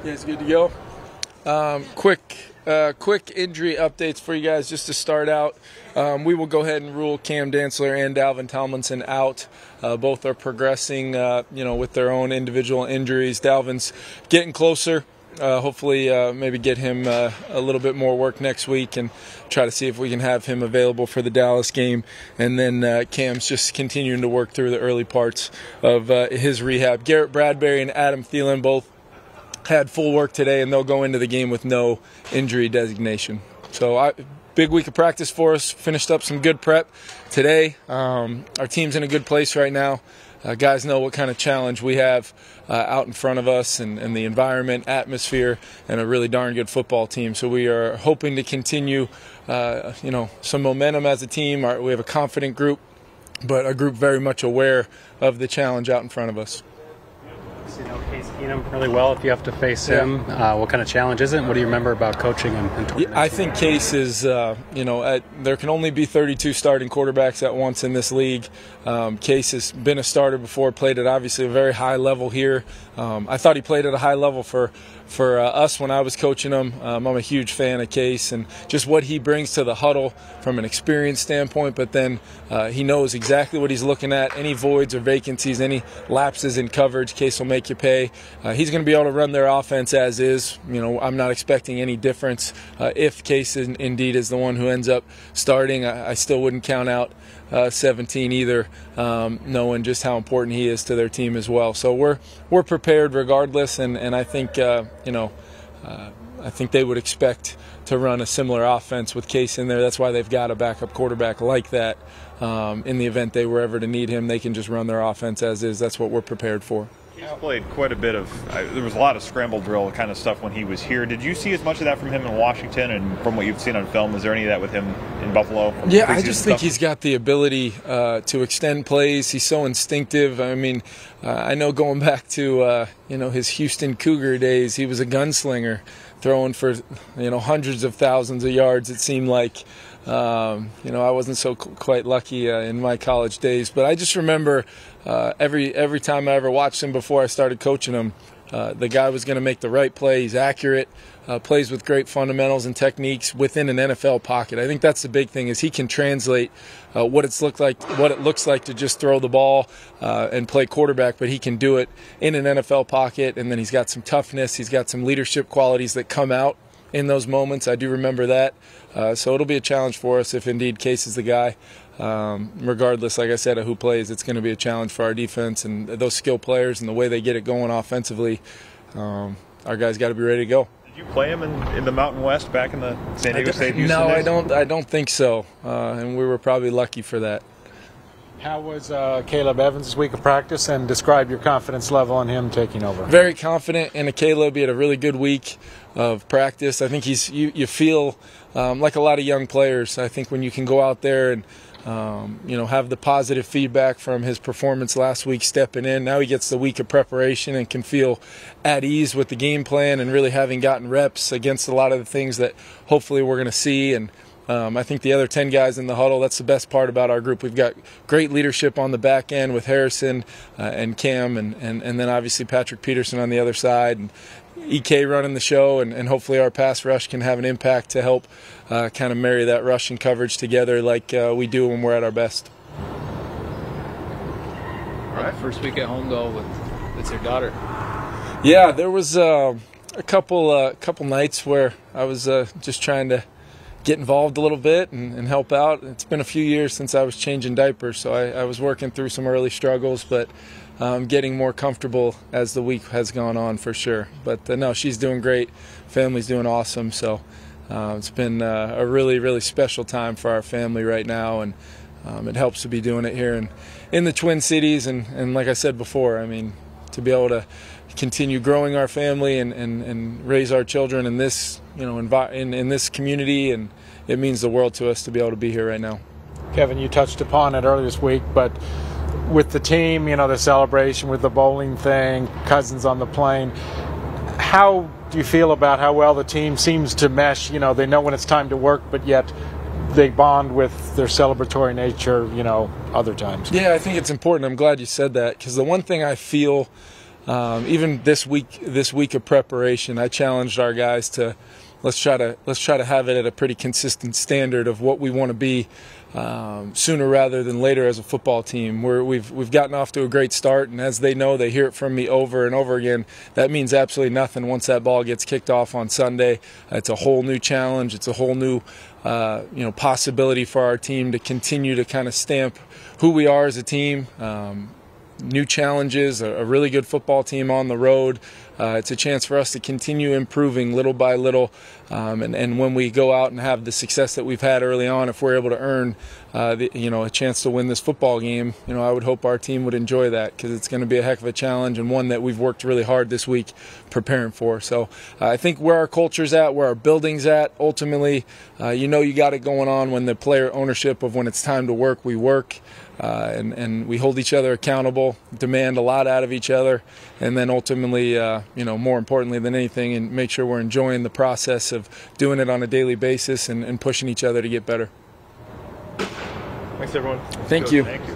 You guys good to go? Quick injury updates for you guys just to start out. We will go ahead and rule Cam Dantzler and Dalvin Tomlinson out. Both are progressing, with their own individual injuries. Dalvin's getting closer. Hopefully, maybe get him a little bit more work next week and try to see if we can have him available for the Dallas game. And then Cam's just continuing to work through the early parts of his rehab. Garrett Bradbury and Adam Thielen both had full work today, and they'll go into the game with no injury designation. So big week of practice for us. Finished up some good prep today. Our team's in a good place right now. Guys know what kind of challenge we have out in front of us, and the environment, atmosphere, and a really darn good football team. So we are hoping to continue, some momentum as a team. We have a confident group, but a group very much aware of the challenge out in front of us. You know Case Keenum really well. If you have to face him, what kind of challenge is it? What do you remember about coaching him? I think Case is, there can only be 32 starting quarterbacks at once in this league. Case has been a starter before, played at obviously a very high level here. I thought he played at a high level for us when I was coaching him. I'm a huge fan of Case and just what he brings to the huddle from an experience standpoint, but then he knows exactly what he's looking at. Any voids or vacancies, any lapses in coverage, Case will make you pay. He's going to be able to run their offense as is. I'm not expecting any difference. If Case indeed is the one who ends up starting, I still wouldn't count out 17 either, knowing just how important he is to their team as well. So we're prepared regardless, and I think I think they would expect to run a similar offense with Case in there. That's why they've got a backup quarterback like that. In the event they were ever to need him, they can just run their offense as is. That's what we're prepared for. He's played quite a bit of there was a lot of scramble drill kind of stuff when he was here. Did you see as much of that from him in Washington, and from what you've seen on film, is there any of that with him in Buffalo? Yeah, I just think he's got the ability to extend plays. He's so instinctive. I mean, I know going back to his Houston Cougar days, he was a gunslinger, throwing for hundreds of thousands of yards. It seemed like. I wasn't so quite lucky in my college days, but I just remember every time I ever watched him before I started coaching him, the guy was going to make the right play. He's accurate, plays with great fundamentals and techniques within an NFL pocket. I think that's the big thing, is he can translate what it looks like to just throw the ball and play quarterback, but he can do it in an NFL pocket, and then he's got some toughness. He's got some leadership qualities that come out in those moments. I do remember that. So it'll be a challenge for us if indeed Case is the guy. Regardless, like I said, of who plays, it's going to be a challenge for our defense and those skill players and the way they get it going offensively. Our guys got to be ready to go. Did you play him in the Mountain West back in the San Diego State Houston days? No, I don't think so. And we were probably lucky for that. How was Caleb Evans' week of practice, and describe your confidence level on him taking over? Very confident in Caleb. He had a really good week of practice. I think you feel like a lot of young players. I think when you can go out there and have the positive feedback from his performance last week stepping in, now he gets the week of preparation and can feel at ease with the game plan and really having gotten reps against a lot of the things that hopefully we're going to see. And I think the other 10 guys in the huddle, that's the best part about our group. We've got great leadership on the back end with Harrison and Cam and then obviously Patrick Peterson on the other side, and EK running the show, and hopefully our pass rush can have an impact to help kind of marry that rush and coverage together like we do when we're at our best. All right, first week at home though with your daughter. Yeah, there was a couple nights where I was just trying to get involved a little bit and help out. It's been a few years since I was changing diapers, so I was working through some early struggles, but getting more comfortable as the week has gone on for sure. But no, she's doing great. Family's doing awesome, so it's been a really, really special time for our family right now, and it helps to be doing it here in the Twin Cities, and like I said before, I mean, to be able to continue growing our family and raise our children in this in this community, and it means the world to us to be able to be here right now. Kevin, you touched upon it earlier this week, but with the team, the celebration with the bowling thing, Cousins on the plane, how do you feel about how well the team seems to mesh? They know when it's time to work, but yet they bond with their celebratory nature, other times. Yeah, I think it's important. I'm glad you said that, because the one thing I feel even this week of preparation, I challenged our guys to let's try to have it at a pretty consistent standard of what we want to be sooner rather than later as a football team. We've gotten off to a great start, and as they know, they hear it from me over and over again. That means absolutely nothing once that ball gets kicked off on Sunday. It's a whole new challenge. It's a whole new possibility for our team to continue to kind of stamp who we are as a team. New challenges, a really good football team on the road. It's a chance for us to continue improving little by little, and when we go out and have the success that we've had early on, if we're able to earn a chance to win this football game, I would hope our team would enjoy that, because it's going to be a heck of a challenge and one that we've worked really hard this week preparing for. So I think where our culture's at, where our building's at, ultimately, you got it going on when the player ownership of when it's time to work, we work. And we hold each other accountable, demand a lot out of each other, and then ultimately, more importantly than anything, and make sure we're enjoying the process of doing it on a daily basis and pushing each other to get better. Thanks, everyone. Thank you. Thank you.